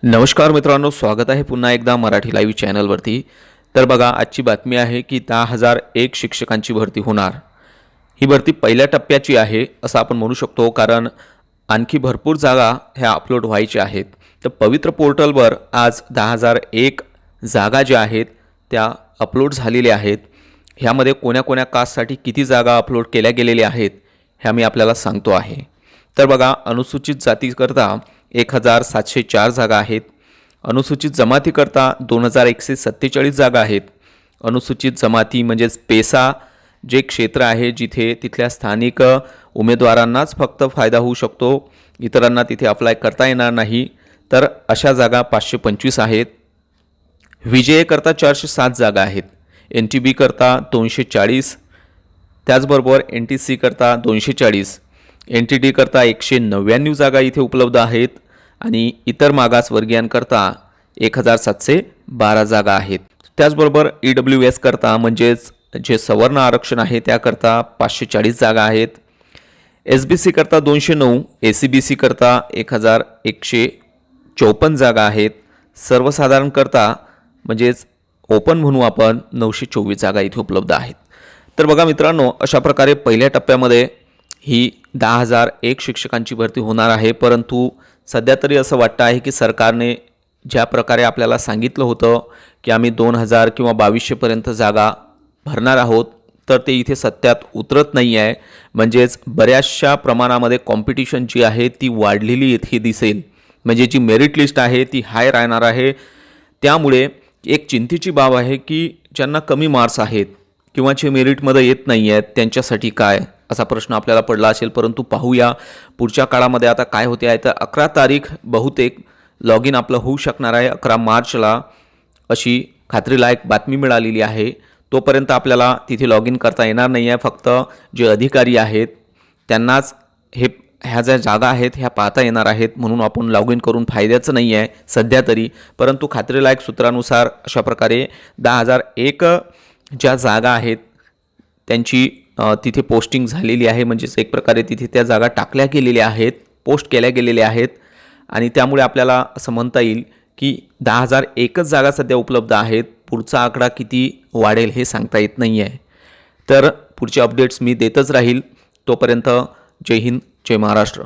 नमस्कार मित्रांनो, स्वागत आहे पुन्हा एकदा मराठी लाईव्ह चॅनलवरती। तर बघा, आजची बातमी आहे की 10,001 शिक्षकांची भरती होणार। ही भरती पहिल्या टप्प्याची आहे असं आपण म्हणू शकतो, कारण आणखी भरपूर जागा ह्या अपलोड व्हायच्या आहेत। तर पवित्र पोर्टलवर आज 10,001 जागा ज्या आहेत त्या अपलोड झालेल्या आहेत। ह्यामध्ये कोण्या कास्टसाठी किती जागा अपलोड केल्या गेलेल्या आहेत हे मी आपल्याला सांगतो आहे। तर बघा, अनुसूचित जातीकरता 1,704 जागा आहेत। अनुसूचित जमातीकरता 2,147 जागा आहेत। अनुसूचित जमाती म्हणजेच पेसा जे क्षेत्र आहे जिथे तिथल्या स्थानिक उमेदवारांनाच फक्त फायदा होऊ शकतो, इतरांना तिथे अप्लाय करता येणार नाही, तर अशा जागा 525 आहेत। विजय करता 407 जागा आहेत। NTB करता 240, त्याचबरोबर NTC करता 240, NTD करता 199 जागा इथे उपलब्ध आहेत आणि इतर मागासवर्गीयांकरता 1,712 जागा आहेत। त्याचबरोबर EWS करता म्हणजेच जे सवर्ण आरक्षण आहे त्याकरता 540 जागा आहेत। SBC करता 209, ACBC करता 1,154 जागा आहेत। सर्वसाधारण करता म्हणजेच ओपन म्हणू आपण 924 जागा इथे उपलब्ध आहेत। तर बघा मित्रांनो, अशा प्रकारे पहिल्या टप्प्यामध्ये ही 10,001 शिक्षकांची भरती होणार आहे। परंतु सध्या तरी असं वाटतं आहे की सरकारने ज्या प्रकारे आपल्याला सांगितलं होतं की आम्ही 2,000 किंवा 2,200 पर्यंत जागा भरणार आहोत, तर ते इथे सत्यात उतरत नाही आहे। म्हणजेच बऱ्याचशा प्रमाणामध्ये कॉम्पिटिशन जी आहे ती वाढलेली इथे दिसेल, म्हणजे जी मेरिट लिस्ट आहे ती हाय राहणार आहे। त्यामुळे एक चिंतेची बाब आहे की ज्यांना कमी मार्क्स आहेत किंवा जे मेरिटमध्ये येत नाही आहेत त्यांच्यासाठी काय, असा प्रश्न आपल्याला पडला असेल। परंतु पाहूया पुढच्या काळामध्ये आता काय होते आहे। तर 11 तारीख बहुतेक लॉग इन आपलं होऊ शकणार आहे, 11 मार्चला अशी खात्रीलायक बातमी मिळालेली आहे। तोपर्यंत आपल्याला तिथे लॉग इन करता येणार नाही आहे। फक्त जे अधिकारी आहेत त्यांनाच ह्या ज्या जागा आहेत ह्या पाहता येणार आहेत, म्हणून आपण लॉग इन करून फायद्याचं नाही आहे सध्या तरी। परंतु खात्रीलायक सूत्रानुसार अशा प्रकारे 10,001 ज्या जागा आहेत त्यांची तिथे पोस्टिंग झालेली आहे, म्हणजेच एक प्रकारे तिथे त्या जागा टाकल्या गेलेल्या आहेत, पोस्ट केल्या गेलेल्या आहेत। आणि त्यामुळे आपल्याला असं म्हणता येईल की 10,001च जागा सध्या उपलब्ध आहेत। पुढचा आकडा किती वाढेल हे सांगता येत नाही आहे। तर पुढचे अपडेट्स मी देतच राहील। तोपर्यंत जय हिंद, जय महाराष्ट्र।